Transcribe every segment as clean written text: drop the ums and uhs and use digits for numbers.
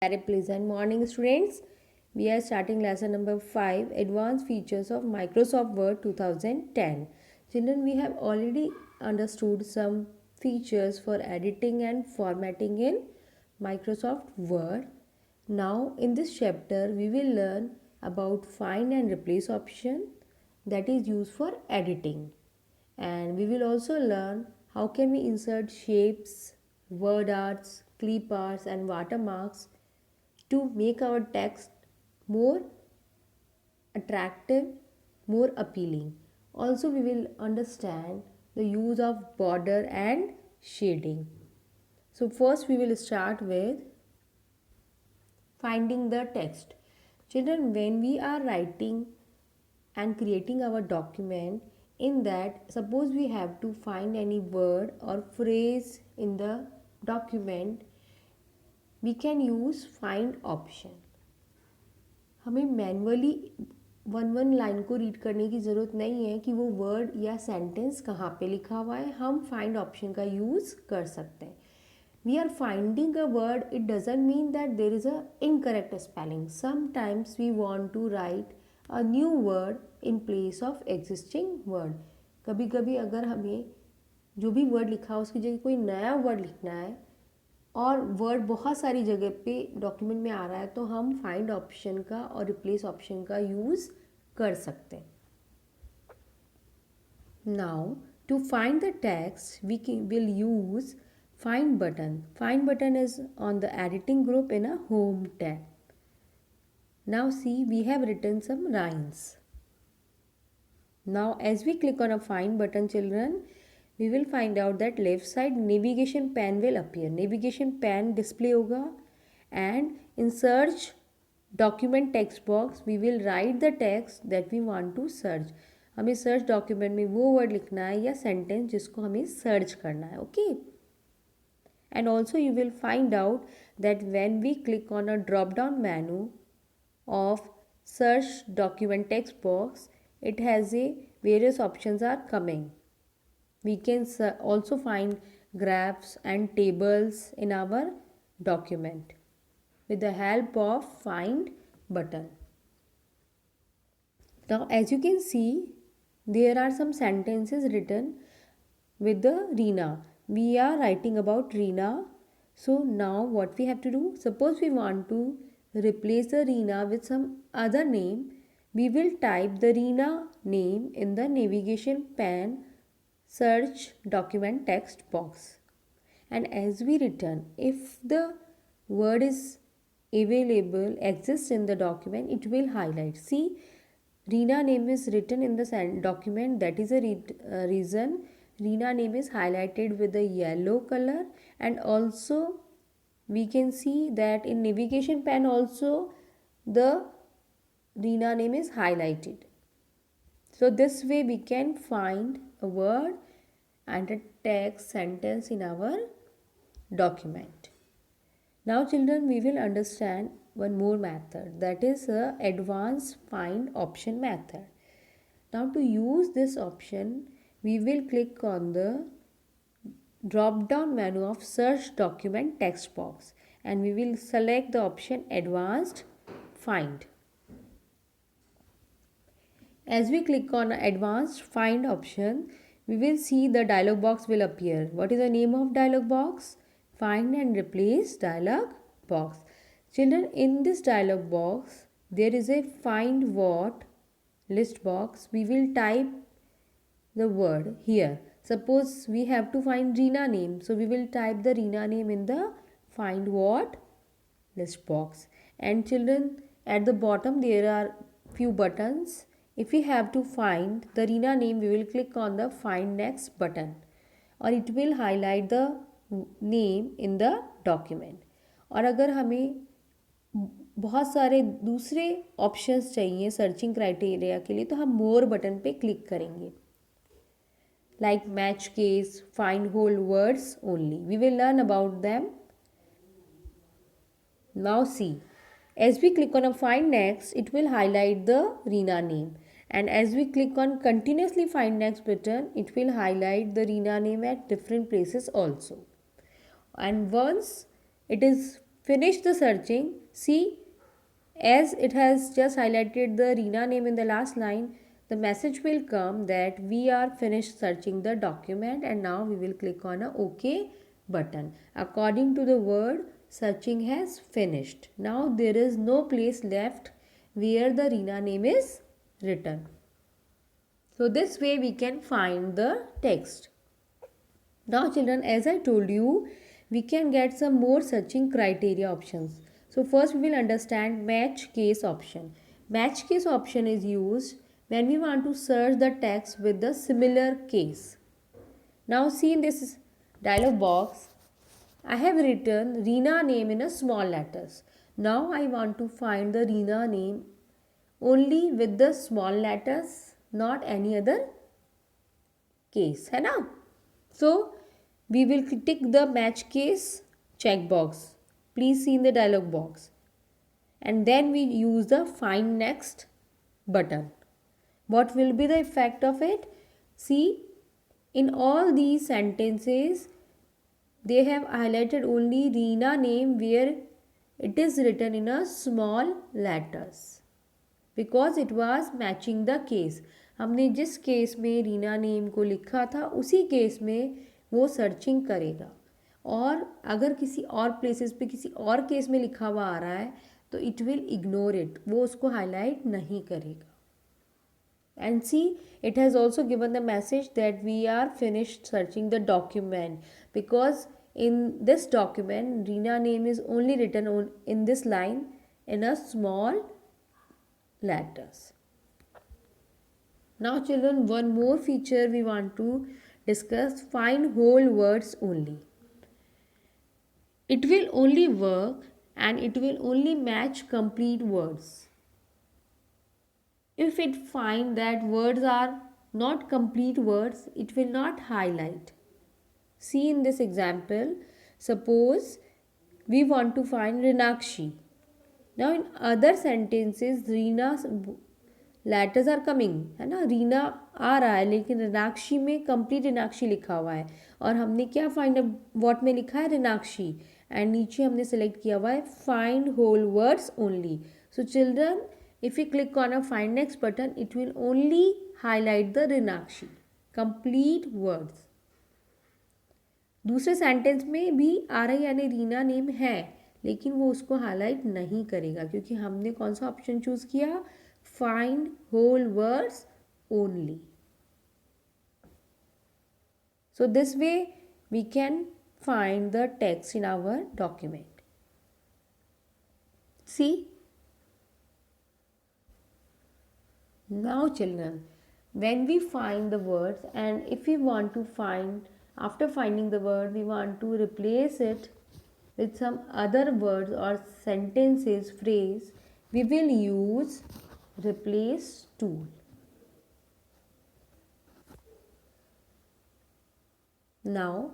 Very pleasant morning, students. We are starting lesson number 5, Advanced Features of Microsoft Word 2010. Children, we have already understood some features for editing and formatting in Microsoft Word. Now, in this chapter, we will learn about find and replace option that is used for editing. And we will also learn how can we insert shapes, word arts, clip arts and watermarks to make our text more attractive, more appealing. Also, we will understand the use of border and shading. So, first, we will start with finding the text. Children, when we are writing and creating our document, in that, suppose we have to find any word or phrase in the document, we can use find option. हमें manually one line को read करने की ज़रूरत नहीं है कि वो word या सेंटेंस कहाँ पे लिखा हुआ है, हम फाइंड ऑप्शन का यूज़ कर सकते हैं. We are finding a word, it doesn't mean that there is a incorrect spelling. Sometimes we want to write a new word in place of existing word. कभी कभी अगर हमें जो भी वर्ड लिखा है उसकी जगह कोई नया वर्ड लिखना है और वर्ड बहुत सारी जगह पे डॉक्यूमेंट में आ रहा है, तो हम फाइंड ऑप्शन का और रिप्लेस ऑप्शन का यूज़ कर सकते हैं. Now to find the text we will use find button. Find button is on the editing group in a home tab. Now see, we have written some rhymes. Now as we click on a find button, children, we will find out that left side navigation pane will appear. Navigation pane display hoga, and in search document text box we will write the text that we want to search. हमें search document में वो word लिखना है या sentence जिसको हमें search करना है. Okay. And also you will find out that when we click on a drop down menu of search document text box, it has a various options are coming. We can also find graphs and tables in our document with the help of find button. Now as you can see, there are some sentences written with the Reena. We are writing about Reena. So now what we have to do, suppose we want to replace the Reena with some other name, we will type the Reena name in the navigation pane search document text box. And as we return, if the word is available, exists in the document, it will highlight. See, Reena name is written in the document, that is a reason Reena name is highlighted with the yellow color. And also we can see that in navigation pane also the Reena name is highlighted. So this way we can find a word and a text sentence in our document. Now children, we will understand one more method, that is the advanced find option method. Now to use this option, we will click on the drop down menu of search document text box and we will select the option advanced find. As we click on advanced find option, we will see the dialog box will appear. What is the name of dialog box? Find and replace dialog box. Children, in this dialog box there is a find what list box. We will type the word here. Suppose we have to find Reena name, so we will type the Reena name in the find what list box. And children, at the bottom there are few buttons. If we have to find the Reena name, we will click on the find next button और it will highlight the name in the document. और अगर हमें बहुत सारे दूसरे options चाहिए searching criteria के लिए, तो हम मोर बटन पे क्लिक करेंगे. Like match case, find whole words only. We will learn about them. Now see, as we click on a find next, it will highlight the Reena name. And as we click on continuously find next button, it will highlight the Reena name at different places also. And once it is finish the searching. See, as it has just highlighted the Reena name in the last line, the message will come that we are finished searching the document, and now we will click on a OK button. According to the word, searching has finished. Now there is no place left where the Reena name is written. So this way we can find the text. Now children, as I told you, we can get some more searching criteria options. So first we will understand match case option. Match case option is used when we want to search the text with the similar case. Now see in this dialog box, I have written Reena name in a small letters. Now I want to find the Reena name only with the small letters, not any other case, है ना? So we will tick the match case checkbox. Please see in the dialog box. And then we use the find next button. What will be the effect of it? See, in all these sentences, they have highlighted only Reena name where it is written in a small letters. Because it was matching the case. हमने जिस case में Reena name को लिखा था उसी case में वो searching करेगा, और अगर किसी और प्लेसेस पे किसी और केस में लिखा हुआ आ रहा है तो इट विल इग्नोर इट, वो उसको हाईलाइट नहीं करेगा. And see, it has also given the message that we are finished searching the document, because in this document Reena name is only written on in this line in a small letters. Now children, one more feature we want to discuss, find whole words only. It will only work and it will only match complete words. If it find that words are not complete words, it will not highlight. See in this example, suppose we want to find Rinakshi. Now in other sentences Reena letters are coming, है ना, रीना आ रहा है लेकिन रीनाक्षी में complete रीनाक्षी लिखा हुआ है, और हमने क्या फाइंड व्हाट में लिखा है रीनाक्षी, एंड नीचे हमने सेलेक्ट किया हुआ है find whole words only. So children, if you click on a find next button it will only highlight the रीनाक्षी कंप्लीट वर्ड्स. दूसरे सेंटेंस में भी आ रहा है यानी रीना नेम है, लेकिन वो उसको हाईलाइट नहीं करेगा क्योंकि हमने कौन सा ऑप्शन चूज किया, find whole words only. So this way we can find the text in our document. See, now children, when we find the words and if we want to find, after finding the word we want to replace it with some other words or sentences, phrase, we will use replace tool. Now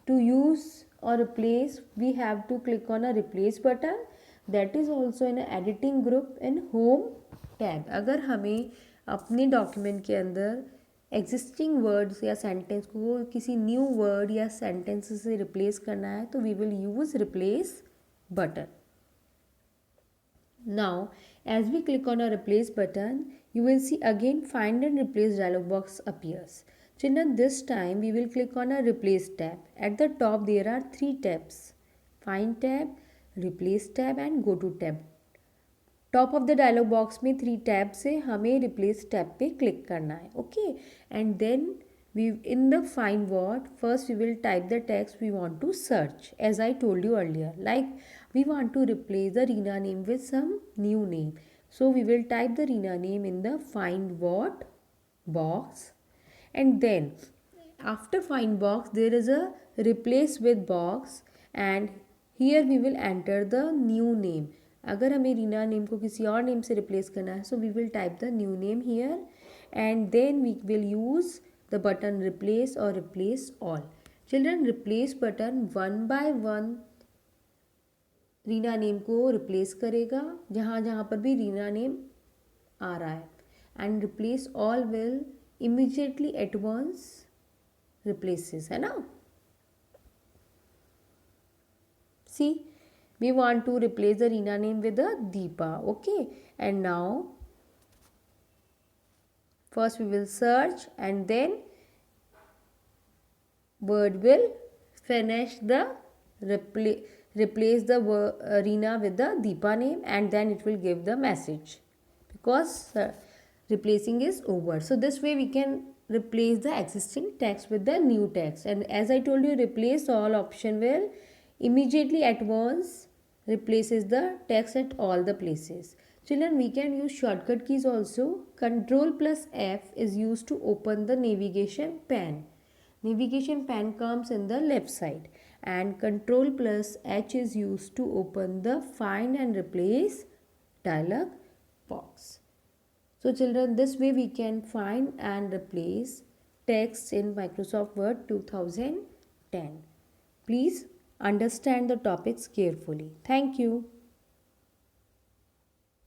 to use or replace we have to click on a replace button, that is also in a editing group in home tab. अगर हमें अपने document के अंदर existing words या sentence को किसी new word या sentence से रिप्लेस करना है तो we will use replace button. Now, as we click on a replace button, you will see again find and replace dialog box appears. Children, this time we will click on a replace tab. At the top there are 3 tabs, find tab, replace tab and go to tab. Top of the dialog box में 3 tab से हमें replace tab पे click करना है. Okay, and then we in the find word first we will type the text we want to search, as I told you earlier, like we want to replace the Reena name with some new name, so we will type the Reena name in the find word box, and then after find box there is a replace with box and here we will enter the new name. अगर हमें Reena name को किसी और name से replace करना है so we will type the new name here and then we will use the button replace or replace all. Children, replace button one by one Reena name को replace करेगा जहाँ जहाँ पर भी रीना नेम आ रहा है, and replace all will immediately at once replaces, है ना. सी, We want to replace the Reena name with the Deepa. Okay, and now first we will search, and then Word will finish the replace the Reena with the Deepa name, and then it will give the message because replacing is over. So this way we can replace the existing text with the new text, and as I told you, replace all option will immediately at once replaces the text at all the places. Children, we can use shortcut keys also. Control plus F is used to open the navigation pane. Navigation pane comes in the left side, and Control plus H is used to open the find and replace dialog box. So children, this way we can find and replace text in Microsoft Word 2010. Please understand the topics carefully. Thank you.